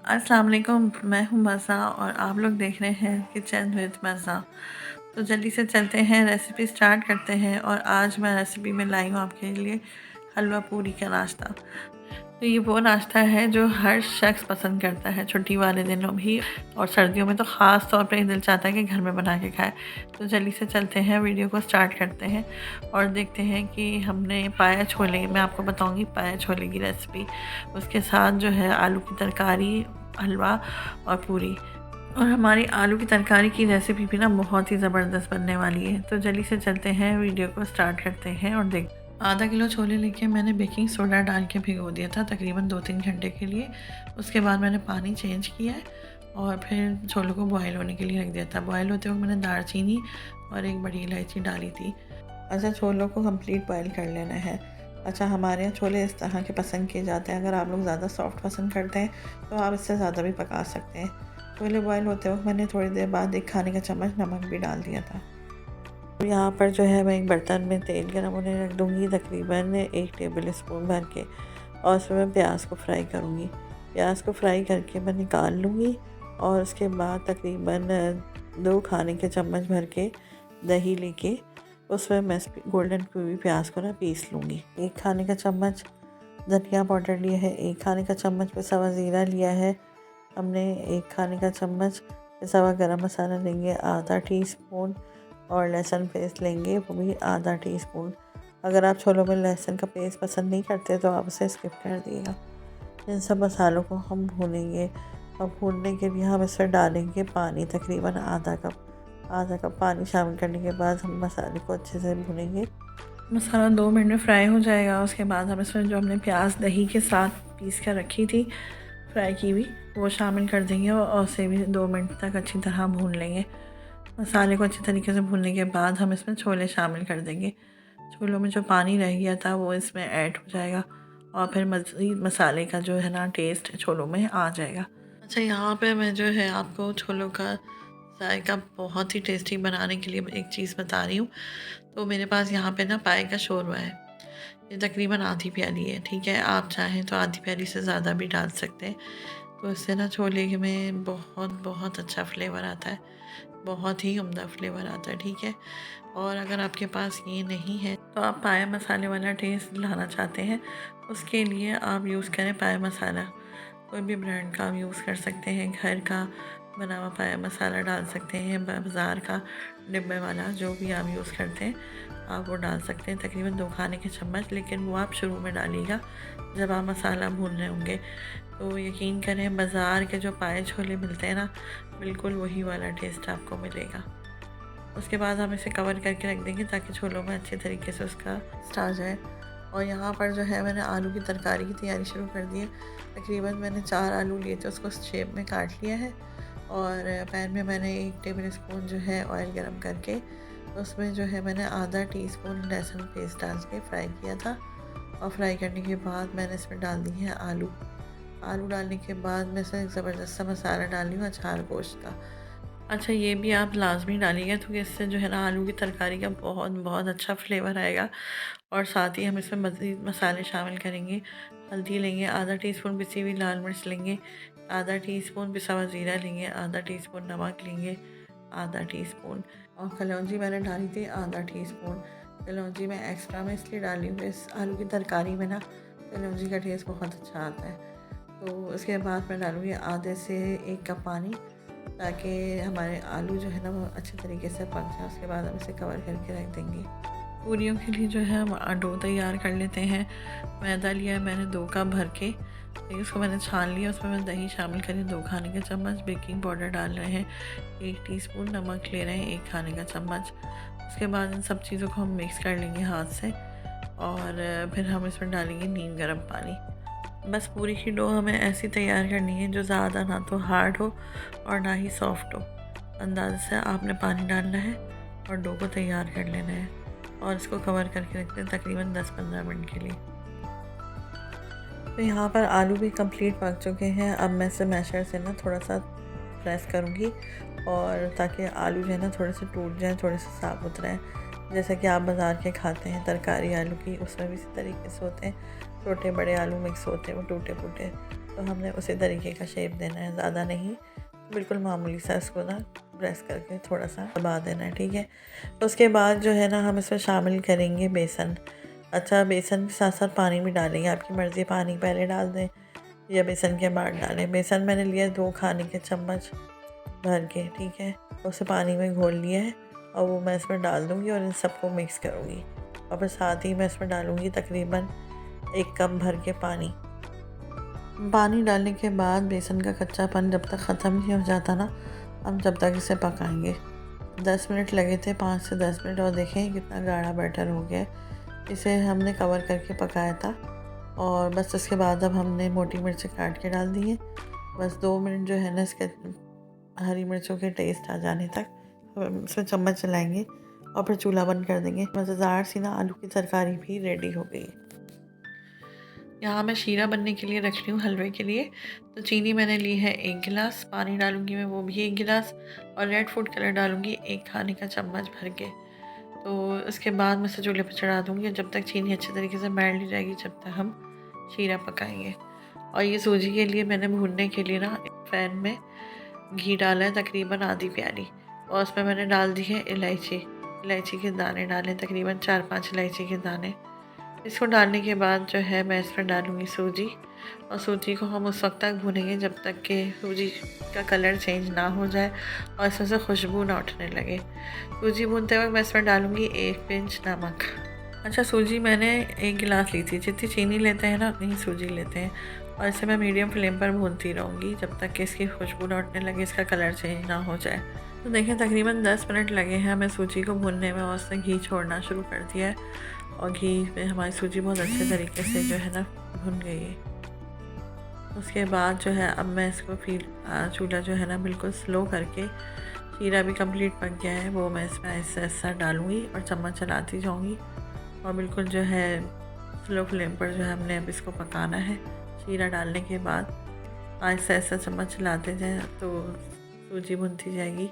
अस्सलाम वालेकुम, मैं हूँ मज़ा और आप लोग देख रहे हैं किचन विद मज़ा। तो जल्दी से चलते हैं, रेसिपी स्टार्ट करते हैं। और आज मैं रेसिपी में लाई हूँ आपके लिए हलवा पूरी का नाश्ता। तो ये वो नाश्ता है जो हर शख्स पसंद करता है छुट्टी वाले दिनों भी, और सर्दियों में तो ख़ास तौर पे दिल चाहता है कि घर में बना के खाए। तो जल्दी से चलते हैं, वीडियो को स्टार्ट करते हैं और देखते हैं कि हमने पाया छोले, मैं आपको बताऊंगी पाया छोले की रेसिपी। उसके साथ जो है आलू की तरकारी, हलवा और पूरी। और हमारी आलू की तरकारी की रेसिपी भी ना बहुत ही ज़बरदस्त बनने वाली है। तो जल्दी से चलते हैं, वीडियो को स्टार्ट करते हैं और देख। आधा किलो छोले लेके मैंने बेकिंग सोडा डाल के भिगो दिया था तकरीबन 2-3 घंटे के लिए। उसके बाद मैंने पानी चेंज किया है और फिर छोलों को बॉयल होने के लिए रख दिया था। बॉयल होते वक्त मैंने दालचीनी और एक बड़ी इलायची डाली थी। अच्छा, छोलों को कंप्लीट बॉयल कर लेना है। अच्छा, हमारे यहाँ छोले इस तरह के पसंद किए जाते हैं। अगर आप लोग ज़्यादा सॉफ्ट पसंद करते हैं तो आप इससे ज़्यादा भी पका सकते हैं। छोले बॉयल होते वक्त मैंने थोड़ी देर बाद 1 खाने का चम्मच नमक भी डाल दिया था। तो यहाँ पर जो है मैं एक बर्तन में तेल गर्म होने रख दूँगी तकरीबन 1 टेबल स्पून भर के, और उसमें मैं प्याज को फ्राई करूँगी। प्याज को फ्राई करके मैं निकाल लूँगी और उसके बाद तकरीबन 2 खाने के चम्मच भर के दही लेके उसमें मैं गोल्डन हुई प्याज को ना पीस लूँगी। 1 खाने का चम्मच धनिया पाउडर लिया है, 1 खाने का चम्मच पिसा हुआ ज़ीरा लिया है हमने, 1 खाने का चम्मच पिसा हुआ गरम मसाला लेंगे आधा टीस्पून, और लहसुन पेस्ट लेंगे वो भी आधा टीस्पून। अगर आप छोलों में लहसुन का पेस्ट पसंद नहीं करते तो आप उसे स्किप कर दिएगा। इन सब मसालों को हम भूनेंगे और भूनने के लिए हम इसमें डालेंगे पानी, तकरीबन आधा कप पानी शामिल करने के बाद हम मसाले को अच्छे से भूनेंगे। मसाला 2 मिनट में फ्राई हो जाएगा। उसके बाद हम इसमें जो हमने प्याज दही के साथ पीस कर रखी थी फ्राई की हुई, वो शामिल कर देंगे और उसे भी 2 मिनट तक अच्छी तरह भून लेंगे। मसाले को अच्छी तरीके से भूनने के बाद हम इसमें छोले शामिल कर देंगे। छोलों में जो पानी रह गया था वो इसमें ऐड हो जाएगा और फिर मज़ीद मसाले का जो है ना टेस्ट छोलों में आ जाएगा। अच्छा, यहाँ पे मैं जो है आपको छोलों का जायका बहुत ही टेस्टी बनाने के लिए एक चीज़ बता रही हूँ। तो मेरे पास यहाँ पे ना पाए का शोरबा है, ये तकरीबन आधी प्याली है, ठीक है। आप चाहें तो आधी प्याली से ज़्यादा भी डाल सकते हैं। तो इससे ना छोले में बहुत बहुत अच्छा फ्लेवर आता है, बहुत ही उम्दा फ्लेवर आता है, ठीक है। और अगर आपके पास ये नहीं है तो आप पाया मसाले वाला टेस्ट लाना चाहते हैं, उसके लिए आप यूज़ करें पाया मसाला। कोई भी ब्रांड का आप यूज़ कर सकते हैं, घर का बना हुआ पाया मसाला डाल सकते हैं, बाज़ार का डिब्बे वाला जो भी आप यूज़ करते हैं आप वो डाल सकते हैं, तकरीबन 2 खाने के चम्मच। लेकिन वो आप शुरू में डालिएगा जब आप मसाला भून रहे होंगे। तो यकीन करें, बाज़ार के जो पाए छोले मिलते हैं ना, बिल्कुल वही वाला टेस्ट आपको मिलेगा। उसके बाद हम इसे कवर करके रख देंगे ताकि छोलों में अच्छे तरीके से उसका टेस्ट आ जाए। और यहाँ पर जो है मैंने आलू की तरकारी की तैयारी शुरू कर दी है। तकरीबन मैंने 4 आलू लिए थे, उसको शेप में काट लिया है और पैन में मैंने 1 टेबल स्पून जो है ऑयल गरम करके उसमें जो है मैंने आधा टीस्पून लहसुन पेस्ट डाल के फ्राई किया था। और फ्राई करने के बाद मैंने इसमें डाल दी है आलू। आलू डालने के बाद मैं इसमें ज़बरदस्त सा मसाला डाल रही हूँ अचार गोश्त का। अच्छा, ये भी आप लाज़मी डालिएगा क्योंकि इससे जो है ना आलू की तरकारी का बहुत बहुत अच्छा फ्लेवर आएगा। और साथ ही हम इसमें मज़ीद मसाले शामिल करेंगे। हल्दी लेंगे आधा टीस्पून, पिसी हुई लाल मिर्च लेंगे आधा टीस्पून, पिसा हुआ ज़ीरा लेंगे आधा टीस्पून, नमक लेंगे आधा टीस्पून, और कलौंजी मैंने डाली थी आधा टीस्पून। कलौंजी मैं एक्स्ट्रा में इसलिए डाली हूँ, इस आलू की तरकारी में ना कलौंजी का टेस्ट बहुत अच्छा आता है। तो उसके बाद मैं डालूँगी आधे से 1 कप पानी ताकि हमारे आलू जो है ना वो अच्छे तरीके से पक जाए। उसके बाद हम इसे कवर करके रख देंगे। पूरियों के लिए जो है हम डो तैयार कर लेते हैं। मैदा लिया है मैंने 2 कप भर के, फिर उसको मैंने छान लिया। उसमें मैं दही शामिल करी 2 खाने के चम्मच, बेकिंग पाउडर डाल रहे हैं 1 टीस्पून, नमक ले रहे हैं 1 खाने का चम्मच। उसके बाद इन सब चीज़ों को हम मिक्स कर लेंगे हाथ से और फिर हम इसमें डालेंगे नीम गर्म पानी। बस पूरी की डो हमें ऐसी तैयार करनी है जो ज़्यादा ना तो हार्ड हो और ना ही सॉफ्ट हो। अंदाज़े से आपने पानी डालना है और डो को तैयार कर लेना है और इसको कवर करके रखते हैं तकरीबन 10-15 मिनट के लिए। तो यहाँ पर आलू भी कंप्लीट पक चुके हैं। अब मैं इसे मैशर से ना थोड़ा सा प्रेस करूँगी और ताकि आलू जो है ना थोड़े से टूट जाएँ, थोड़े से साबुत रहें, जैसे कि आप बाज़ार के खाते हैं तरकारी आलू की, उसमें भी इसी तरीके से होते हैं। छोटे बड़े आलू मिक्स होते हैं, वो टूटे फूटे तो हमने उसी तरीके का शेप देना है, ज़्यादा नहीं, बिल्कुल मामूली सा इसको ना प्रेस करके थोड़ा सा दबा देना है, ठीक है। तो उसके बाद जो है ना हम इसमें शामिल करेंगे बेसन। अच्छा, बेसन के साथ साथ पानी भी डालेंगे, आपकी मर्ज़ी, पानी पहले डाल दें या बेसन के बाद डालें। बेसन मैंने लिया 2 खाने के चम्मच भर के, ठीक है। उसे पानी में घोल लिया है और वो मैं इसमें डाल दूँगी और इन सबको मिक्स करूँगी। और फिर साथ ही मैं इसमें डालूँगी तकरीबन 1 कप भर के पानी। पानी डालने के बाद बेसन का कच्चापन जब तक ख़त्म नहीं हो जाता ना, हम जब तक इसे पकाएंगे। 10 मिनट लगे थे, 5 से 10 मिनट, और देखें कितना गाढ़ा बैटर हो गया। इसे हमने कवर करके पकाया था और बस इसके बाद अब हमने मोटी मिर्चें काट के डाल दी हैं। बस 2 मिनट जो है ना इसके हरी मिर्चों के टेस्ट आ जाने तक हम इसमें चम्मच चलाएँगे और फिर चूल्हा बंद कर देंगे। मज़ेदार सी ना आलू की तरकारी भी रेडी हो गई। यहाँ मैं शीरा बनने के लिए रख रही हूँ हलवे के लिए। तो चीनी मैंने ली है 1 गिलास, पानी डालूँगी मैं वो भी 1 गिलास, और रेड फूड कलर डालूँगी 1 खाने का चम्मच भर के। तो इसके बाद मैं इसे चूल्हे पर चढ़ा दूँगी, जब तक चीनी अच्छे तरीके से मेल्ट नहीं जाएगी जब तक हम शीरा पकाएंगे। और ये सूजी के लिए मैंने भूनने के लिए ना एक पैन में घी डाला है तकरीबन आधी प्याली, और उसमें मैंने डाल दी है इलायची के दाने डालें, तकरीबन 4-5 इलायची के दाने। इसको डालने के बाद जो है मैं इसमें डालूँगी सूजी, और सूजी को हम उस वक्त तक भूनेंगे जब तक कि सूजी का कलर चेंज ना हो जाए और इसमें से खुशबू ना उठने लगे। सूजी भूनते वक्त मैं इसमें डालूँगी 1 पिंच नमक। अच्छा, सूजी मैंने 1 गिलास ली थी, जितनी चीनी लेते हैं ना उतनी ही सूजी लेते हैं, और इसे मैं मीडियम फ्लेम पर भूनती रहूँगी जब तक कि इसकी खुशबू ना उठने लगे, इसका कलर चेंज ना हो जाए। तो देखें तकरीबन 10 मिनट लगे हैं हमें सूजी को भूनने में, और उसने घी छोड़ना शुरू कर दिया है, और घी में हमारी सूजी बहुत अच्छे तरीके से जो है ना भुन गई है। उसके बाद जो है अब मैं इसको फिर चूल्हा जो है ना बिल्कुल स्लो करके, शीरा भी कंप्लीट पक गया है, वो मैं इसमें ऐसा ऐसा डालूँगी और चम्मच चलाती जाऊँगी, और बिल्कुल जो है स्लो फ्लेम पर जो है हमने अब इसको पकाना है। शीरा डालने के बाद ऐसा ऐसा चम्मच चलाते जाएँ तो सूजी भुनती जाएगी।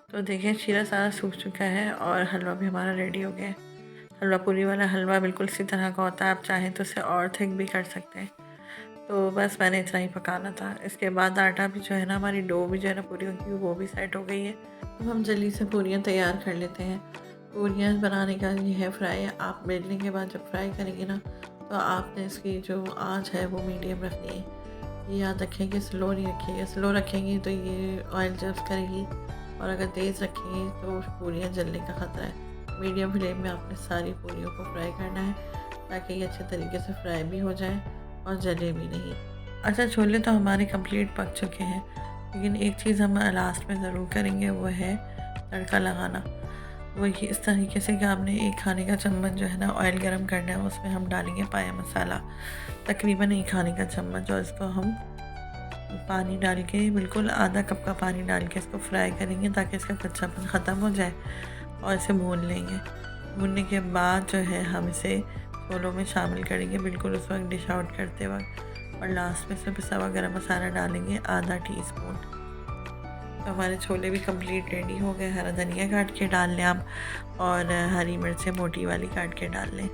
तो देखें शीरा सारा सूख चुका है और हलवा भी हमारा रेडी हो गया है। हलवा पूरी वाला हलवा बिल्कुल इसी तरह का होता है, आप चाहें तो उसे और थिक भी कर सकते हैं। तो बस मैंने इतना ही पकाना था। इसके बाद आटा भी जो है ना, हमारी डो भी जो है ना पूरी होगी, वो भी सेट हो गई है। तो हम जल्दी से पूरियाँ तैयार कर लेते हैं। पूरियाँ बनाने का ये है फ्राई। आप बेलने के बाद जब फ्राई करेंगे ना, तो आपने इसकी जो आँच है वो मीडियम रखनी है। ये याद रखेंगे, स्लो नहीं रखिएगा। स्लो रखेंगे तो ये ऑयल जब करेगी, और अगर तेज़ रखेंगे तो पूरियाँ जलने का ख़तरा है। मीडियम फ्लेम में आपने सारी पूरियों को फ्राई करना है, ताकि ये अच्छे तरीके से फ्राई भी हो जाए और जले भी नहीं। अच्छा, छोले तो हमारे कंप्लीट पक चुके हैं, लेकिन एक चीज़ हम लास्ट में ज़रूर करेंगे, वो है तड़का लगाना। वो ये इस तरीके से कि आपने 1 खाने का चम्मच जो है ना ऑयल गरम करना है, उसमें हम डालेंगे पाया मसाला, तकरीबन 1 खाने का चम्मच, और इसको हम पानी डाल के, बिल्कुल आधा कप का पानी डाल के इसको फ्राई करेंगे, ताकि इसका कच्चापन ख़त्म हो जाए, और इसे भून लेंगे। भूनने के बाद जो है हम इसे छोलों में शामिल करेंगे, बिल्कुल उस वक्त डिश आउट करते वक्त, और लास्ट में से पिसा हुआ गरम मसाला डालेंगे आधा टीस्पून। तो हमारे छोले भी कंप्लीट रेडी हो गए। हरा धनिया काट के डाल लें आप, और हरी मिर्चें मोटी वाली काट के डाल लें।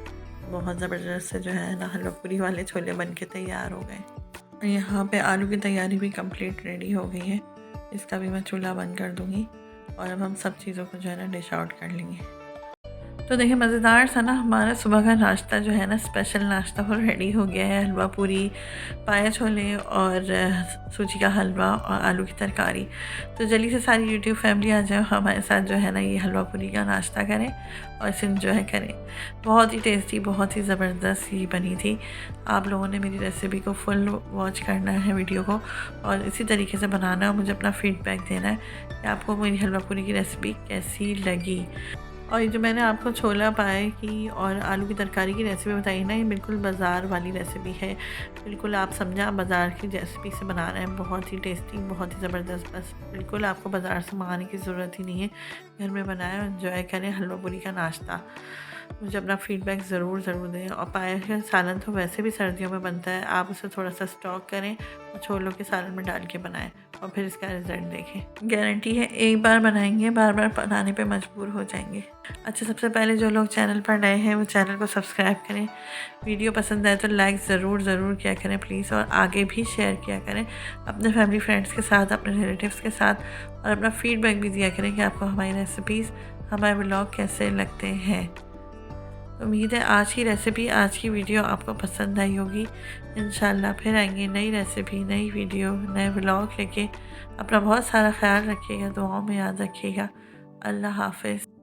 बहुत ज़बरदस्त से जो है ना हलवा पूरी वाले छोले बन के तैयार हो गए। यहाँ पे आलू की तैयारी भी कंप्लीट रेडी हो गई है। इसका भी मैं चूल्हा बंद कर दूँगी, और अब हम सब चीज़ों को जो है ना डिश आउट कर लेंगे। तो देखिए मज़ेदार सा ना हमारा सुबह का नाश्ता जो है ना, स्पेशल नाश्ता वो रेडी हो गया है। हलवा पूरी, पाया छोले, और सूजी का हलवा, और आलू की तरकारी। तो जल्दी से सारी यूट्यूब फैमिली आ जाओ, हमारे साथ जो है ना ये हलवा पूरी का नाश्ता करें और इसे इंजॉय करें। बहुत ही टेस्टी, बहुत ही ज़बरदस्त ये बनी थी। आप लोगों ने मेरी रेसिपी को फुल वॉच करना है वीडियो को, और इसी तरीके से बनाना है, और मुझे अपना फीडबैक देना है कि आपको मेरी हलवा पूरी की रेसिपी कैसी लगी। और ये जो मैंने आपको छोला पाए की और आलू की तरकारी की रेसिपी बताई ना, ये बिल्कुल बाज़ार वाली रेसिपी है। बिल्कुल आप समझा बाज़ार की रेसिपी से बना रहे हैं। बहुत ही टेस्टी, बहुत ही ज़बरदस्त। बस बिल्कुल आपको बाज़ार से मंगाने की ज़रूरत ही नहीं है, घर में बनाएं और एंजॉय करें हलवा पूरी का नाश्ता। मुझे अपना फ़ीडबैक ज़रूर दें। और पाया का सालन तो वैसे भी सर्दियों में बनता है, आप उसे थोड़ा सा स्टॉक करें और छोलों के सालन में डाल के बनाएं और फिर इसका रिज़ल्ट देखें। गारंटी है एक बार बनाएंगे बार बार बनाने पे मजबूर हो जाएंगे। अच्छा, सबसे पहले जो लोग चैनल पर नए हैं वो चैनल को सब्सक्राइब करें। वीडियो पसंद आए तो लाइक ज़रूर किया करें प्लीज़, और आगे भी शेयर किया करें अपने फैमिली फ्रेंड्स के साथ, अपने रिलेटिव्स के साथ, और अपना फ़ीडबैक भी दिया करें कि आपको हमारी रेसिपीज़, हमारे व्लॉग कैसे लगते हैं। उम्मीद है आज की रेसिपी, आज की वीडियो आपको पसंद आई होगी। इंशाल्लाह फिर आएंगे नई रेसिपी, नई वीडियो, नए व्लॉग लेके। अपना बहुत सारा ख्याल रखिएगा, दुआओं में याद रखिएगा। अल्लाह हाफ़िज़।